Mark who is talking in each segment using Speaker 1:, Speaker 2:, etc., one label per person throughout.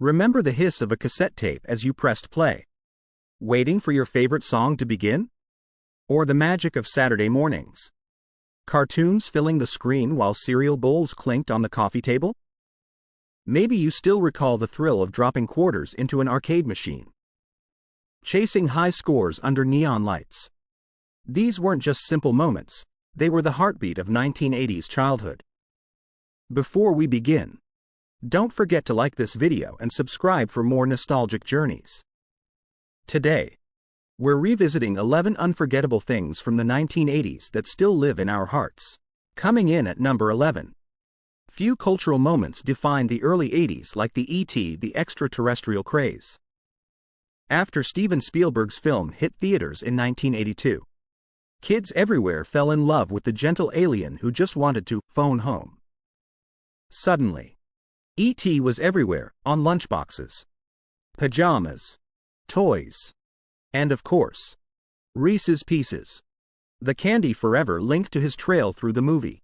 Speaker 1: Remember the hiss of a cassette tape as you pressed play, waiting for your favorite song to begin? Or the magic of Saturday mornings? Cartoons filling the screen while cereal bowls clinked on the coffee table? Maybe you still recall the thrill of dropping quarters into an arcade machine, chasing high scores under neon lights. These weren't just simple moments, they were the heartbeat of 1980s childhood. Before we begin, don't forget to like this video and subscribe for more nostalgic journeys. Today, we're revisiting 11 unforgettable things from the 1980s that still live in our hearts. Coming in at number 11. Few cultural moments defined the early 80s like the E.T. the extraterrestrial craze. After Steven Spielberg's film hit theaters in 1982, kids everywhere fell in love with the gentle alien who just wanted to phone home. Suddenly, E.T. was everywhere, on lunchboxes, pajamas, toys, and of course, Reese's Pieces, the candy forever linked to his trail through the movie.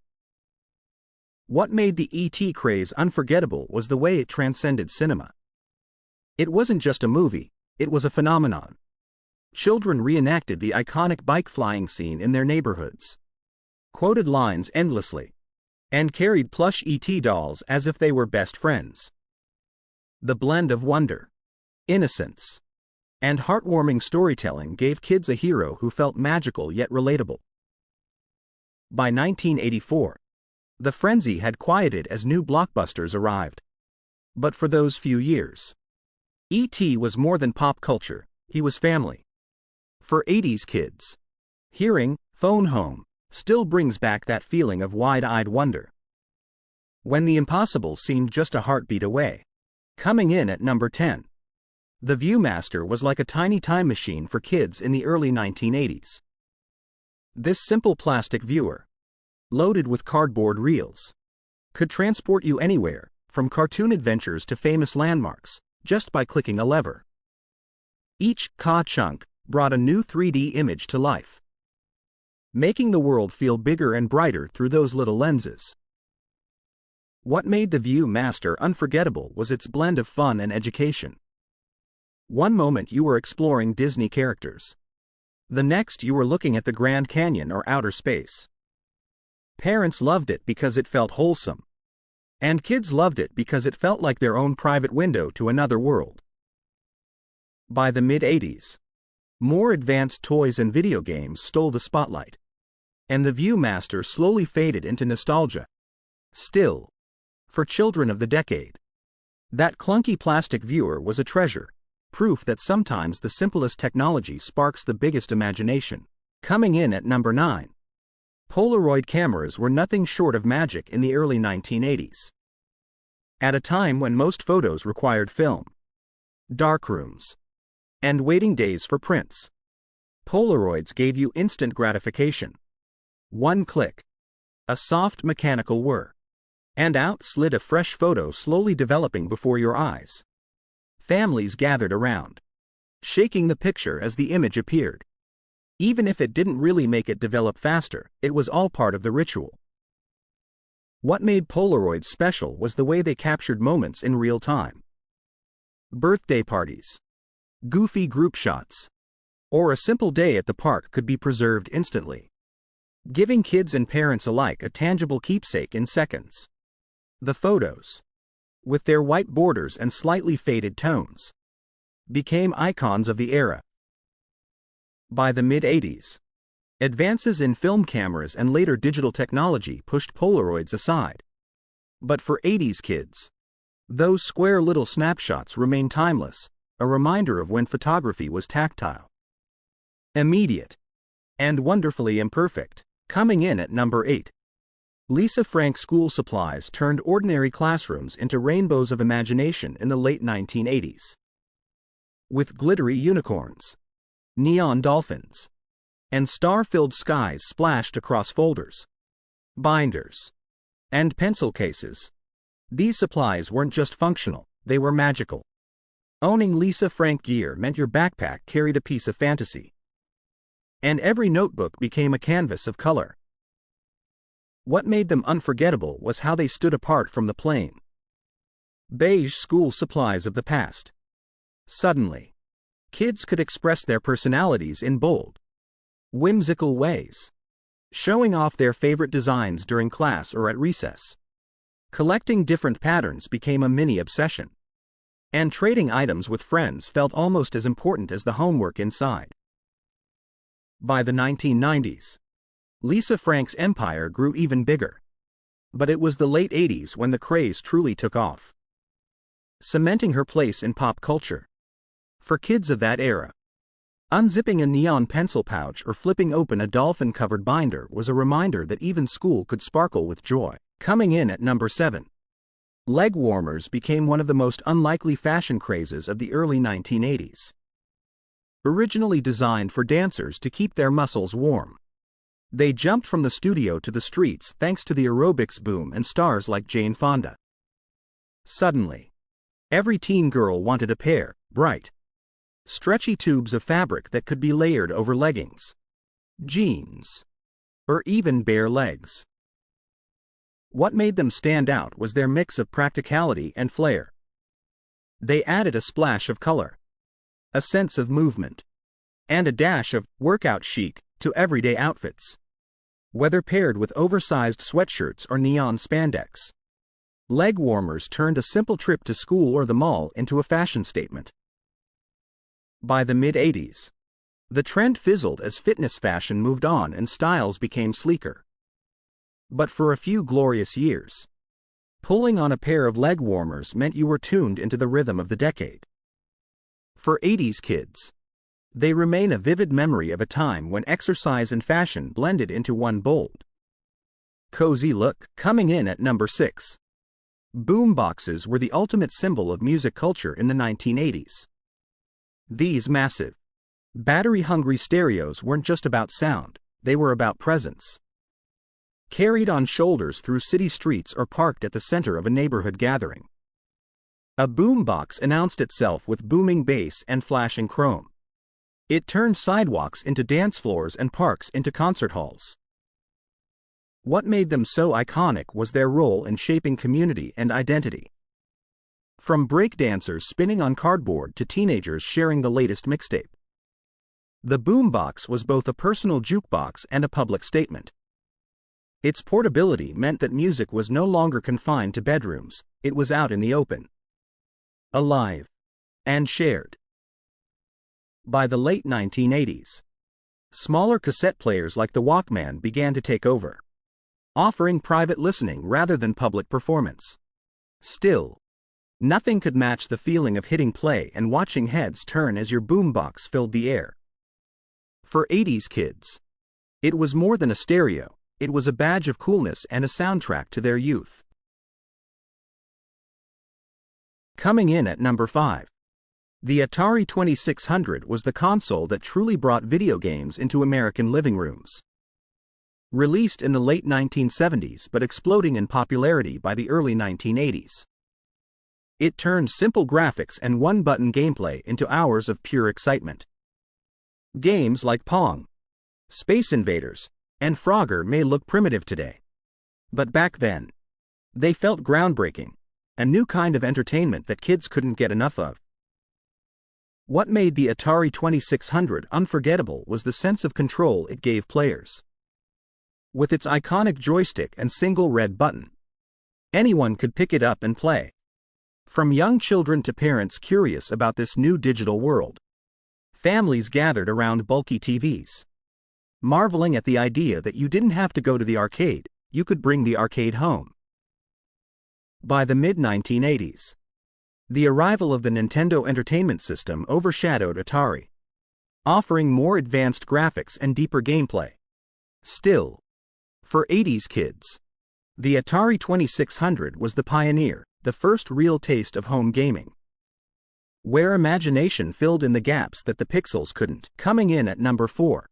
Speaker 1: What made the E.T. craze unforgettable was the way it transcended cinema. It wasn't just a movie, it was a phenomenon. Children reenacted the iconic bike flying scene in their neighborhoods, quoted lines endlessly, and carried plush E.T. dolls as if they were best friends. The blend of wonder, innocence, and heartwarming storytelling gave kids a hero who felt magical yet relatable. By 1984, the frenzy had quieted as new blockbusters arrived. But for those few years, E.T. was more than pop culture, he was family. For 80s kids, hearing "phone home" still brings back that feeling of wide-eyed wonder, when the impossible seemed just a heartbeat away. Coming in at number 10. The Viewmaster was like a tiny time machine for kids in the early 1980s. This simple plastic viewer, loaded with cardboard reels, could transport you anywhere, from cartoon adventures to famous landmarks, just by clicking a lever. Each chunk brought a new 3D image to life, making the world feel bigger and brighter through those little lenses. What made the Viewmaster unforgettable was its blend of fun and education. One moment you were exploring Disney characters. The next you were looking at the Grand Canyon or outer space. Parents loved it because it felt wholesome, and kids loved it because it felt like their own private window to another world. By the mid-80s, more advanced toys and video games stole the spotlight, and the Viewmaster slowly faded into nostalgia. Still, for children of the decade, that clunky plastic viewer was a treasure, proof that sometimes the simplest technology sparks the biggest imagination. Coming in at number 9. Polaroid cameras were nothing short of magic in the early 1980s. At a time when most photos required film, darkrooms, and waiting days for prints, Polaroids gave you instant gratification. One click, a soft mechanical whir, and out slid a fresh photo slowly developing before your eyes. Families gathered around, shaking the picture as the image appeared. Even if it didn't really make it develop faster, it was all part of the ritual. What made Polaroids special was the way they captured moments in real time. Birthday parties, goofy group shots, or a simple day at the park could be preserved instantly, giving kids and parents alike a tangible keepsake in seconds. The photos, with their white borders and slightly faded tones, became icons of the era. By the mid-80s, advances in film cameras and later digital technology pushed Polaroids aside. But for 80s kids, those square little snapshots remain timeless, a reminder of when photography was tactile, immediate, and wonderfully imperfect. Coming in at number 8. Lisa Frank school supplies turned ordinary classrooms into rainbows of imagination in the late 1980s. With glittery unicorns, neon dolphins, and star-filled skies splashed across folders, binders, and pencil cases, these supplies weren't just functional, they were magical. Owning Lisa Frank gear meant your backpack carried a piece of fantasy, and every notebook became a canvas of color. What made them unforgettable was how they stood apart from the plain, Beige school supplies of the past. Suddenly, kids could express their personalities in bold, whimsical ways, showing off their favorite designs during class or at recess. Collecting different patterns became a mini obsession, and trading items with friends felt almost as important as the homework inside. By the 1990s, Lisa Frank's empire grew even bigger. But it was the late 80s when the craze truly took off, cementing her place in pop culture. For kids of that era, unzipping a neon pencil pouch or flipping open a dolphin-covered binder was a reminder that even school could sparkle with joy. Coming in at number 7. Leg warmers became one of the most unlikely fashion crazes of the early 1980s. Originally designed for dancers to keep their muscles warm, they jumped from the studio to the streets thanks to the aerobics boom and stars like Jane Fonda. Suddenly, every teen girl wanted a pair, bright, stretchy tubes of fabric that could be layered over leggings, jeans, or even bare legs. What made them stand out was their mix of practicality and flair. They added a splash of color, a sense of movement, and a dash of workout chic to everyday outfits. Whether paired with oversized sweatshirts or neon spandex, leg warmers turned a simple trip to school or the mall into a fashion statement. By the mid-80s, the trend fizzled as fitness fashion moved on and styles became sleeker. But for a few glorious years, pulling on a pair of leg warmers meant you were tuned into the rhythm of the decade. For 80s kids, they remain a vivid memory of a time when exercise and fashion blended into one bold, cozy look. Coming in at number 6. Boom boxes were the ultimate symbol of music culture in the 1980s. These massive, battery-hungry stereos weren't just about sound, they were about presence. Carried on shoulders through city streets or parked at the center of a neighborhood gathering, a boombox announced itself with booming bass and flashing chrome. It turned sidewalks into dance floors and parks into concert halls. What made them so iconic was their role in shaping community and identity. From breakdancers spinning on cardboard to teenagers sharing the latest mixtape, the boombox was both a personal jukebox and a public statement. Its portability meant that music was no longer confined to bedrooms, it was out in the open, alive, and shared. By the late 1980s, smaller cassette players like the Walkman began to take over, offering private listening rather than public performance. Still, nothing could match the feeling of hitting play and watching heads turn as your boombox filled the air. For 80s kids, it was more than a stereo, it was a badge of coolness and a soundtrack to their youth. Coming in at number 5. The Atari 2600 was the console that truly brought video games into American living rooms. Released in the late 1970s but exploding in popularity by the early 1980s. It turned simple graphics and one-button gameplay into hours of pure excitement. Games like Pong, Space Invaders, and Frogger may look primitive today, but back then, they felt groundbreaking, a new kind of entertainment that kids couldn't get enough of. What made the Atari 2600 unforgettable was the sense of control it gave players. With its iconic joystick and single red button, anyone could pick it up and play. From young children to parents curious about this new digital world, families gathered around bulky TVs, marveling at the idea that you didn't have to go to the arcade, you could bring the arcade home. By the mid-1980s, the arrival of the Nintendo Entertainment System overshadowed Atari, offering more advanced graphics and deeper gameplay. Still, for 80s kids, the Atari 2600 was the pioneer, the first real taste of home gaming, where imagination filled in the gaps that the pixels couldn't. Coming in at number 4.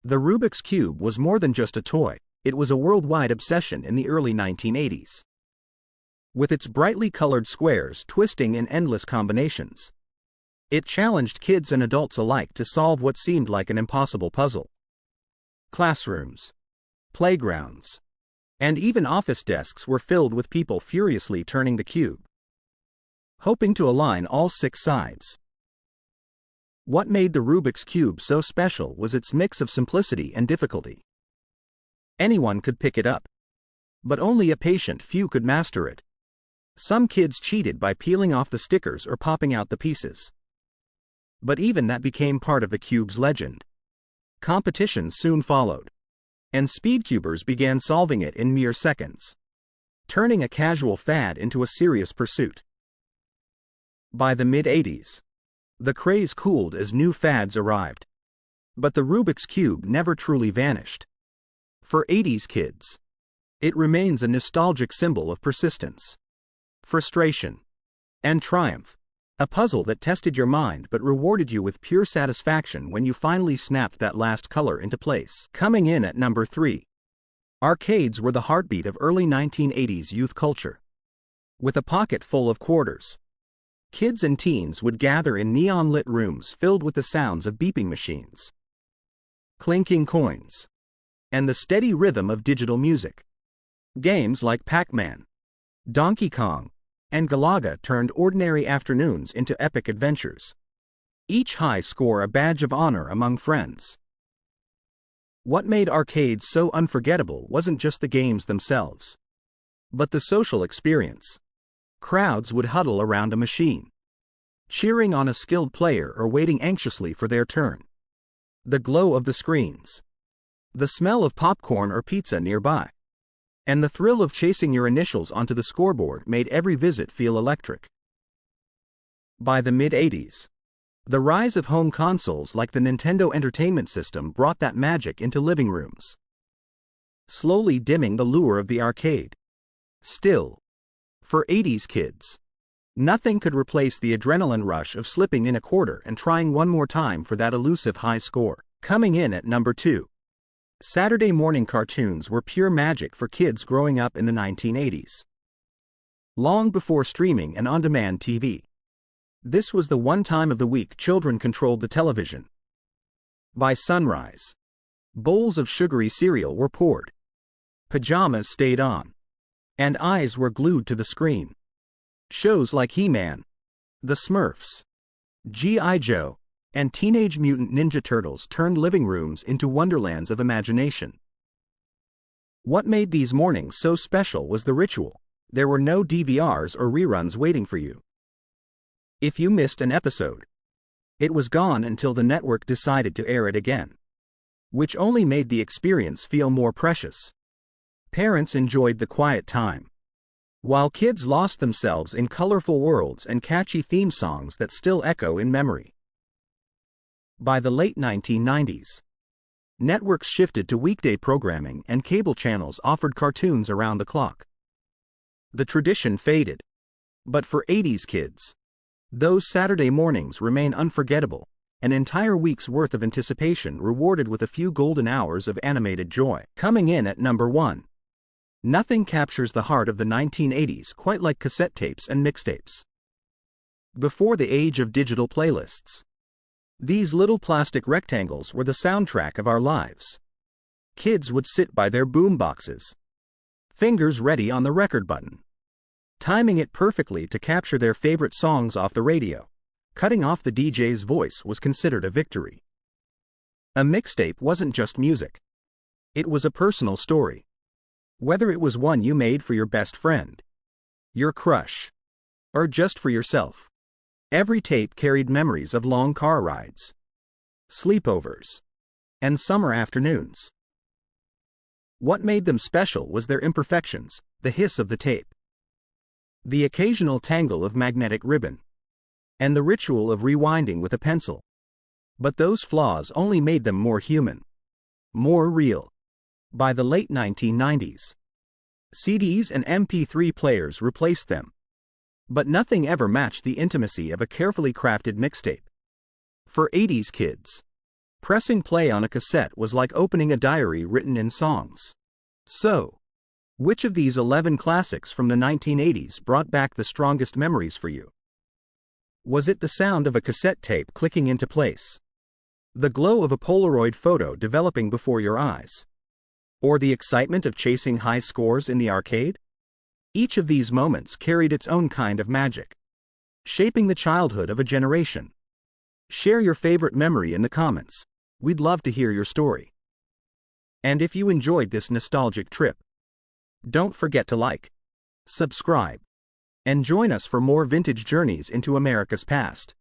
Speaker 1: The Rubik's Cube was more than just a toy, it was a worldwide obsession in the early 1980s. With its brightly colored squares twisting in endless combinations, it challenged kids and adults alike to solve what seemed like an impossible puzzle. Classrooms, playgrounds, and even office desks were filled with people furiously turning the cube, hoping to align all 6 sides. What made the Rubik's Cube so special was its mix of simplicity and difficulty. Anyone could pick it up, but only a patient few could master it. Some kids cheated by peeling off the stickers or popping out the pieces. But even that became part of the cube's legend. Competitions soon followed, and speedcubers began solving it in mere seconds, turning a casual fad into a serious pursuit. By the mid-80s, the craze cooled as new fads arrived. But the Rubik's Cube never truly vanished. For 80s kids, it remains a nostalgic symbol of persistence, frustration, and triumph. A puzzle that tested your mind but rewarded you with pure satisfaction when you finally snapped that last color into place. Coming in at number 3. Arcades were the heartbeat of early 1980s youth culture. With a pocket full of quarters, kids and teens would gather in neon-lit rooms filled with the sounds of beeping machines, clinking coins, and the steady rhythm of digital music. Games like Pac-Man, Donkey Kong, and Galaga turned ordinary afternoons into epic adventures, each high score a badge of honor among friends. What made arcades so unforgettable wasn't just the games themselves, but the social experience. Crowds would huddle around a machine, cheering on a skilled player or waiting anxiously for their turn. The glow of the screens, the smell of popcorn or pizza nearby, and the thrill of chasing your initials onto the scoreboard made every visit feel electric. By the mid-80s, the rise of home consoles like the Nintendo Entertainment System brought that magic into living rooms, slowly dimming the lure of the arcade. Still, for 80s kids, nothing could replace the adrenaline rush of slipping in a quarter and trying one more time for that elusive high score. Coming in at number 2. Saturday morning cartoons were pure magic for kids growing up in the 1980s. Long before streaming and on-demand TV, this was the one time of the week children controlled the television. By sunrise, bowls of sugary cereal were poured, pajamas stayed on, and eyes were glued to the screen. Shows like He-Man, The Smurfs, G.I. Joe, and Teenage Mutant Ninja Turtles turned living rooms into wonderlands of imagination. What made these mornings so special was the ritual. There were no DVRs or reruns waiting for you. If you missed an episode, it was gone until the network decided to air it again, which only made the experience feel more precious. Parents enjoyed the quiet time, while kids lost themselves in colorful worlds and catchy theme songs that still echo in memory. By the late 1990s, networks shifted to weekday programming and cable channels offered cartoons around the clock. The tradition faded, but for 80s kids, those Saturday mornings remain unforgettable, an entire week's worth of anticipation rewarded with a few golden hours of animated joy. Coming in at number 1. Nothing captures the heart of the 1980s quite like cassette tapes and mixtapes. Before the age of digital playlists, these little plastic rectangles were the soundtrack of our lives. Kids would sit by their boom boxes, fingers ready on the record button, timing it perfectly to capture their favorite songs off the radio. Cutting off the DJ's voice was considered a victory. A mixtape wasn't just music. It was a personal story. Whether it was one you made for your best friend, your crush, or just for yourself, every tape carried memories of long car rides, sleepovers, and summer afternoons. What made them special was their imperfections, the hiss of the tape, the occasional tangle of magnetic ribbon, and the ritual of rewinding with a pencil. But those flaws only made them more human, more real. By the late 1990s, CDs and MP3 players replaced them, but nothing ever matched the intimacy of a carefully crafted mixtape. For 80s kids, pressing play on a cassette was like opening a diary written in songs. So, which of these 11 classics from the 1980s brought back the strongest memories for you? Was it the sound of a cassette tape clicking into place, the glow of a Polaroid photo developing before your eyes, or the excitement of chasing high scores in the arcade? Each of these moments carried its own kind of magic. shaping the childhood of a generation. Share your favorite memory in the comments. We'd love to hear your story. And if you enjoyed this nostalgic trip, don't forget to like, subscribe, and join us for more vintage journeys into America's past.